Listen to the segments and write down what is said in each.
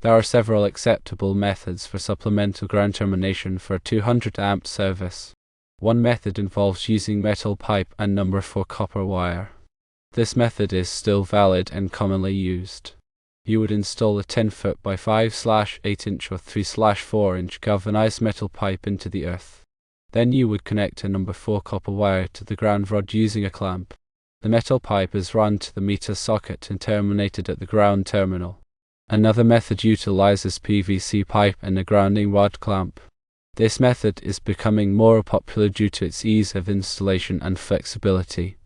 There are several acceptable methods for supplemental ground termination for a 200 amp service. One method involves using metal pipe and number 4 copper wire. This method is still valid and commonly used. You would install a 10-foot by 5/8-inch or 3/4-inch galvanized metal pipe into the earth. Then you would connect a number 4 copper wire to the ground rod using a clamp. The metal pipe is run to the meter socket and terminated at the ground terminal. Another method utilizes PVC pipe and a grounding rod clamp. This method is becoming more popular due to its ease of installation and flexibility.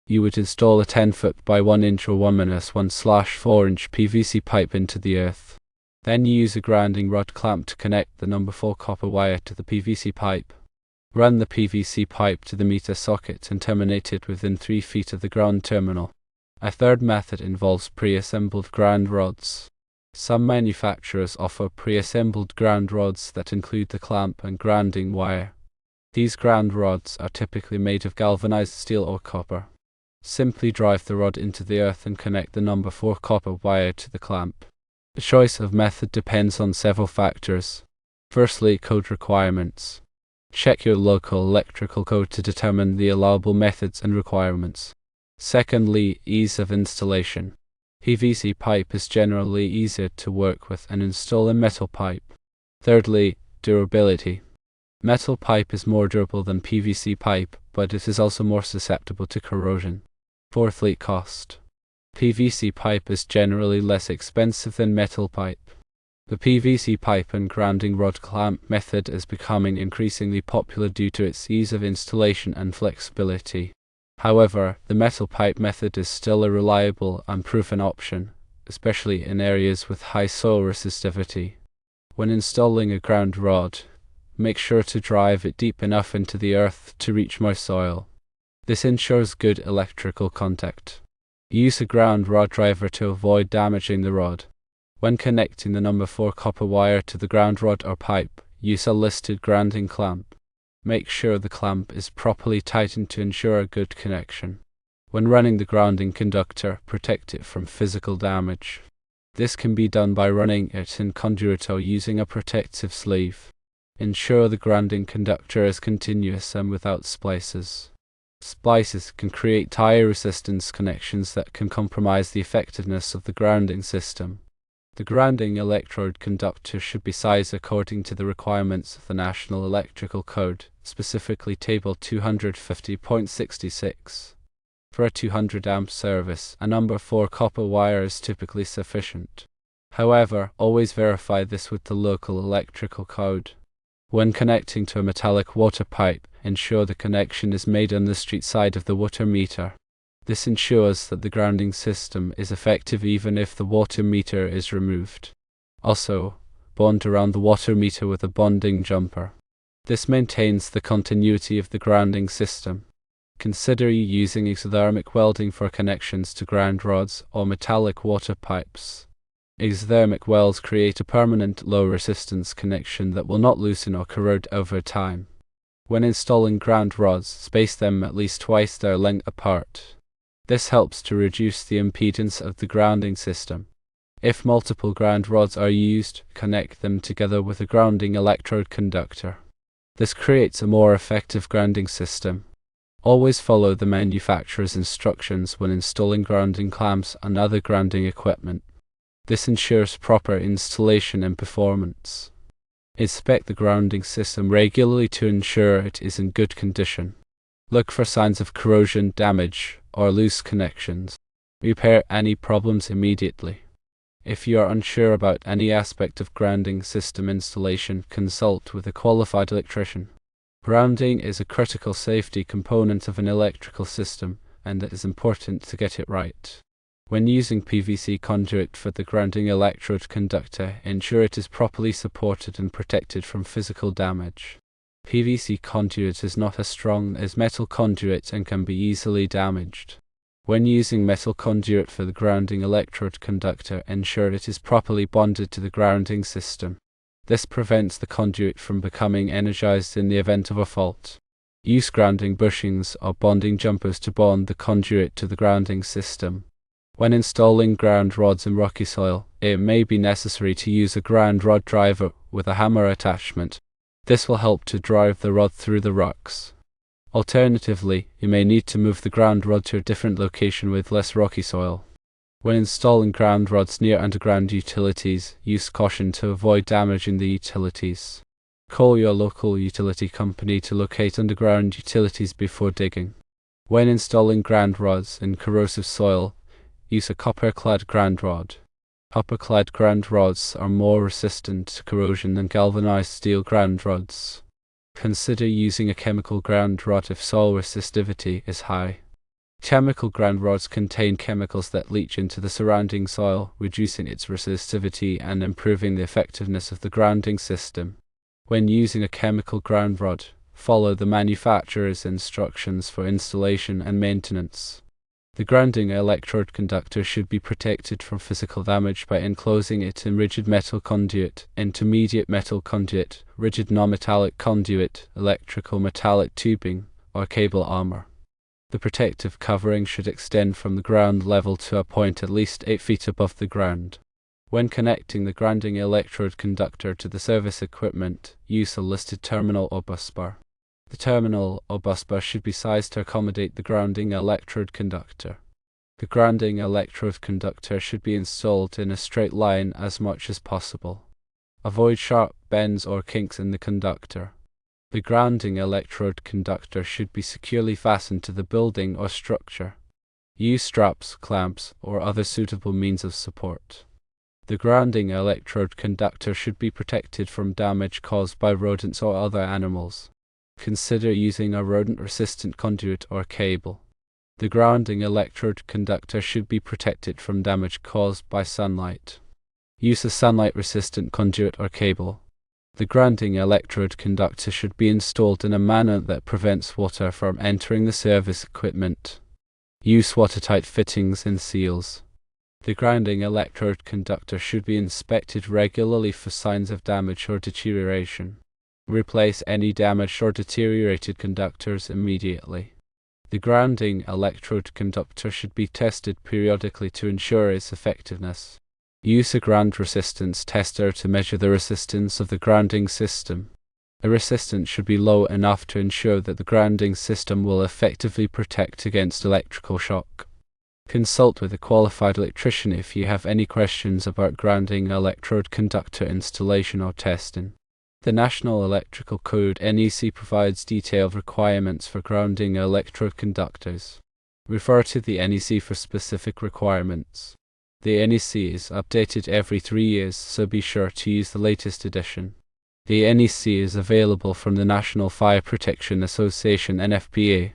You would install a 10-foot by 1-inch or 1-1/4-inch PVC pipe into the earth. Then you use a grounding rod clamp to connect the number 4 copper wire to the PVC pipe. Run the PVC pipe to the meter socket and terminate it within 3 feet of the ground terminal. A third method involves pre-assembled ground rods. Some manufacturers offer pre-assembled ground rods that include the clamp and grounding wire. These ground rods are typically made of galvanized steel or copper. Simply drive the rod into the earth and connect the number 4 copper wire to the clamp. The choice of method depends on several factors. Firstly, code requirements. Check your local electrical code to determine the allowable methods and requirements. Secondly, ease of installation. PVC pipe is generally easier to work with and install in metal pipe. Thirdly, durability. Metal pipe is more durable than PVC pipe, but it is also more susceptible to corrosion. Fourthly, cost. PVC pipe is generally less expensive than metal pipe. The PVC pipe and grounding rod clamp method is becoming increasingly popular due to its ease of installation and flexibility. However, the metal pipe method is still a reliable and proven option, especially in areas with high soil resistivity. When installing a ground rod, make sure to drive it deep enough into the earth to reach moist soil. This ensures good electrical contact. Use a ground rod driver to avoid damaging the rod. When connecting the number 4 copper wire to the ground rod or pipe, use a listed grounding clamp. Make sure the clamp is properly tightened to ensure a good connection. When running the grounding conductor, protect it from physical damage. This can be done by running it in conduit or using a protective sleeve. Ensure the grounding conductor is continuous and without splices. Splices can create tire resistance connections that can compromise the effectiveness of the grounding system. The grounding electrode conductor should be sized according to the requirements of the National Electrical Code, specifically Table 250.66. For a 200 amp service, a number 4 copper wire is typically sufficient. However, always verify this with the local electrical code. When connecting to a metallic water pipe, ensure the connection is made on the street side of the water meter. This ensures that the grounding system is effective even if the water meter is removed. Also, bond around the water meter with a bonding jumper. This maintains the continuity of the grounding system. Consider using exothermic welding for connections to ground rods or metallic water pipes. Exothermic welds create a permanent low-resistance connection that will not loosen or corrode over time. When installing ground rods, space them at least twice their length apart. This helps to reduce the impedance of the grounding system. If multiple ground rods are used, connect them together with a grounding electrode conductor. This creates a more effective grounding system. Always follow the manufacturer's instructions when installing grounding clamps and other grounding equipment. This ensures proper installation and performance. Inspect the grounding system regularly to ensure it is in good condition. Look for signs of corrosion, damage, or loose connections. Repair any problems immediately. If you are unsure about any aspect of grounding system installation, consult with a qualified electrician. Grounding is a critical safety component of an electrical system, and it is important to get it right. When using PVC conduit for the grounding electrode conductor, ensure it is properly supported and protected from physical damage. PVC conduit is not as strong as metal conduit and can be easily damaged. When using metal conduit for the grounding electrode conductor, ensure it is properly bonded to the grounding system. This prevents the conduit from becoming energized in the event of a fault. Use grounding bushings or bonding jumpers to bond the conduit to the grounding system. When installing ground rods in rocky soil, it may be necessary to use a ground rod driver with a hammer attachment. This will help to drive the rod through the rocks. Alternatively, you may need to move the ground rod to a different location with less rocky soil. When installing ground rods near underground utilities, use caution to avoid damaging the utilities. Call your local utility company to locate underground utilities before digging. When installing ground rods in corrosive soil, use a copper-clad ground rod. Copper-clad ground rods are more resistant to corrosion than galvanized steel ground rods. Consider using a chemical ground rod if soil resistivity is high. Chemical ground rods contain chemicals that leach into the surrounding soil, reducing its resistivity and improving the effectiveness of the grounding system. When using a chemical ground rod, follow the manufacturer's instructions for installation and maintenance. The grounding electrode conductor should be protected from physical damage by enclosing it in rigid metal conduit, intermediate metal conduit, rigid non-metallic conduit, electrical metallic tubing, or cable armor. The protective covering should extend from the ground level to a point at least 8 feet above the ground. When connecting the grounding electrode conductor to the service equipment, use a listed terminal or busbar. The terminal or busbar should be sized to accommodate the grounding electrode conductor. The grounding electrode conductor should be installed in a straight line as much as possible. Avoid sharp bends or kinks in the conductor. The grounding electrode conductor should be securely fastened to the building or structure. Use straps, clamps, or other suitable means of support. The grounding electrode conductor should be protected from damage caused by rodents or other animals. Consider using a rodent-resistant conduit or cable. The grounding electrode conductor should be protected from damage caused by sunlight. Use a sunlight-resistant conduit or cable. The grounding electrode conductor should be installed in a manner that prevents water from entering the service equipment. Use watertight fittings and seals. The grounding electrode conductor should be inspected regularly for signs of damage or deterioration. Replace any damaged or deteriorated conductors immediately. The grounding electrode conductor should be tested periodically to ensure its effectiveness. Use a ground resistance tester to measure the resistance of the grounding system. The resistance should be low enough to ensure that the grounding system will effectively protect against electrical shock. Consult with a qualified electrician if you have any questions about grounding electrode conductor installation or testing. The National Electrical Code (NEC) provides detailed requirements for grounding electrode conductors. Refer to the NEC for specific requirements. The NEC is updated every 3 years, so be sure to use the latest edition. The NEC is available from the National Fire Protection Association (NFPA).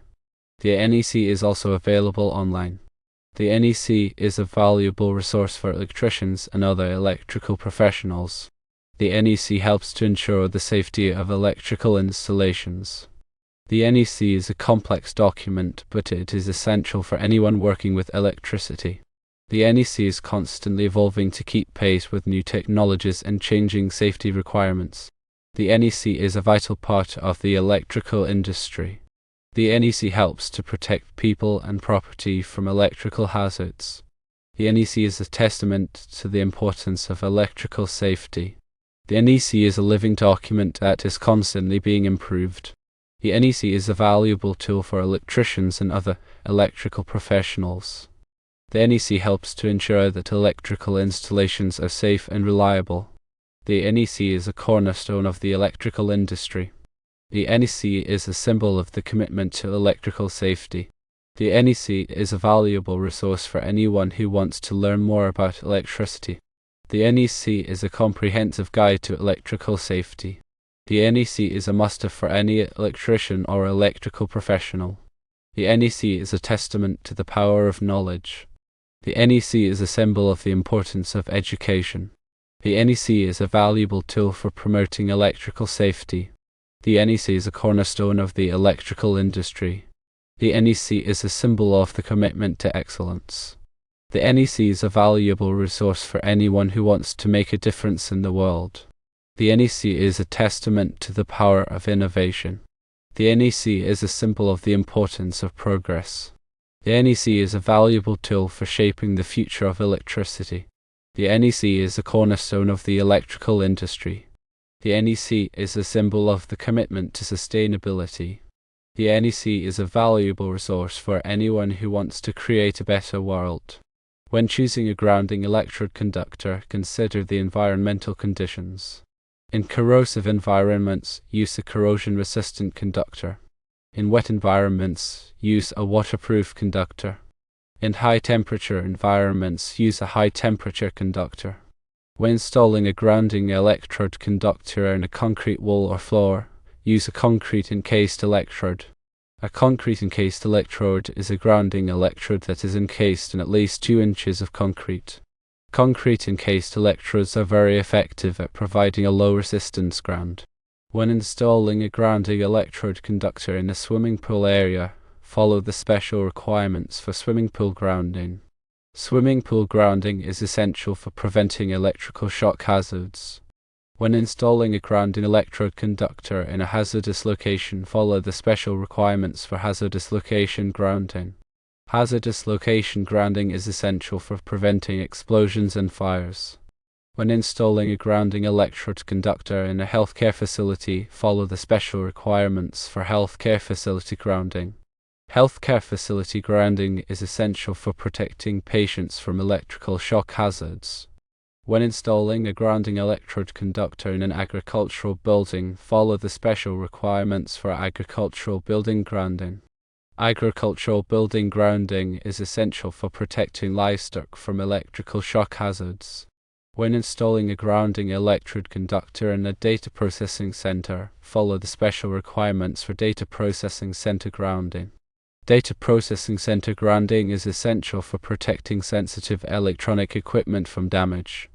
The NEC is also available online. The NEC is a valuable resource for electricians and other electrical professionals. The NEC helps to ensure the safety of electrical installations. The NEC is a complex document, but it is essential for anyone working with electricity. The NEC is constantly evolving to keep pace with new technologies and changing safety requirements. The NEC is a vital part of the electrical industry. The NEC helps to protect people and property from electrical hazards. The NEC is a testament to the importance of electrical safety. The NEC is a living document that is constantly being improved. The NEC is a valuable tool for electricians and other electrical professionals. The NEC helps to ensure that electrical installations are safe and reliable. The NEC is a cornerstone of the electrical industry. The NEC is a symbol of the commitment to electrical safety. The NEC is a valuable resource for anyone who wants to learn more about electricity. The NEC is a comprehensive guide to electrical safety. The NEC is a must-have for any electrician or electrical professional. The NEC is a testament to the power of knowledge. The NEC is a symbol of the importance of education. The NEC is a valuable tool for promoting electrical safety. The NEC is a cornerstone of the electrical industry. The NEC is a symbol of the commitment to excellence. The NEC is a valuable resource for anyone who wants to make a difference in the world. The NEC is a testament to the power of innovation. The NEC is a symbol of the importance of progress. The NEC is a valuable tool for shaping the future of electricity. The NEC is a cornerstone of the electrical industry. The NEC is a symbol of the commitment to sustainability. The NEC is a valuable resource for anyone who wants to create a better world. When choosing a grounding electrode conductor, consider the environmental conditions. In corrosive environments, use a corrosion-resistant conductor. In wet environments, use a waterproof conductor. In high-temperature environments, use a high-temperature conductor. When installing a grounding electrode conductor in a concrete wall or floor, use a concrete-encased electrode. A concrete-encased electrode is a grounding electrode that is encased in at least 2 inches of concrete. Concrete-encased electrodes are very effective at providing a low-resistance ground. When installing a grounding electrode conductor in a swimming pool area, follow the special requirements for swimming pool grounding. Swimming pool grounding is essential for preventing electrical shock hazards. When installing a grounding electrode conductor in a hazardous location, follow the special requirements for hazardous location grounding. Hazardous location grounding is essential for preventing explosions and fires. When installing a grounding electrode conductor in a healthcare facility, follow the special requirements for healthcare facility grounding. Healthcare facility grounding is essential for protecting patients from electrical shock hazards. When installing a grounding electrode conductor in an agricultural building, follow the special requirements for agricultural building grounding. Agricultural building grounding is essential for protecting livestock from electrical shock hazards. When installing a grounding electrode conductor in a data processing center, follow the special requirements for data processing center grounding. Data processing center grounding is essential for protecting sensitive electronic equipment from damage.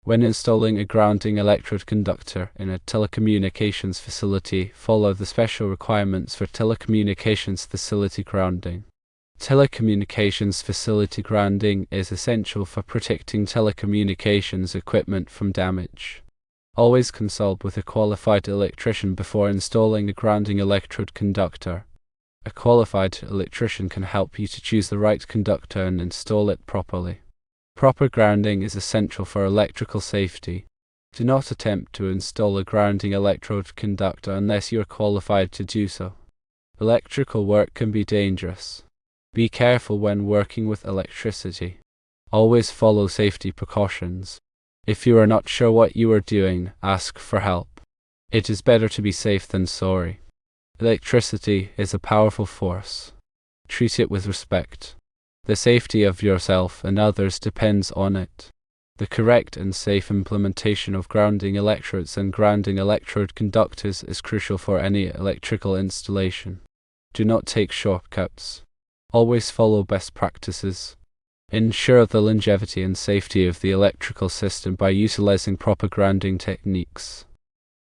When installing a grounding electrode conductor in a telecommunications facility, follow the special requirements for telecommunications facility grounding. Telecommunications facility grounding is essential for protecting telecommunications equipment from damage. Always consult with a qualified electrician before installing a grounding electrode conductor. A qualified electrician can help you to choose the right conductor and install it properly. Proper grounding is essential for electrical safety. Do not attempt to install a grounding electrode conductor unless you are qualified to do so. Electrical work can be dangerous. Be careful when working with electricity. Always follow safety precautions. If you are not sure what you are doing, ask for help. It is better to be safe than sorry. Electricity is a powerful force. Treat it with respect. The safety of yourself and others depends on it. The correct and safe implementation of grounding electrodes and grounding electrode conductors is crucial for any electrical installation. Do not take shortcuts. Always follow best practices. Ensure the longevity and safety of the electrical system by utilizing proper grounding techniques.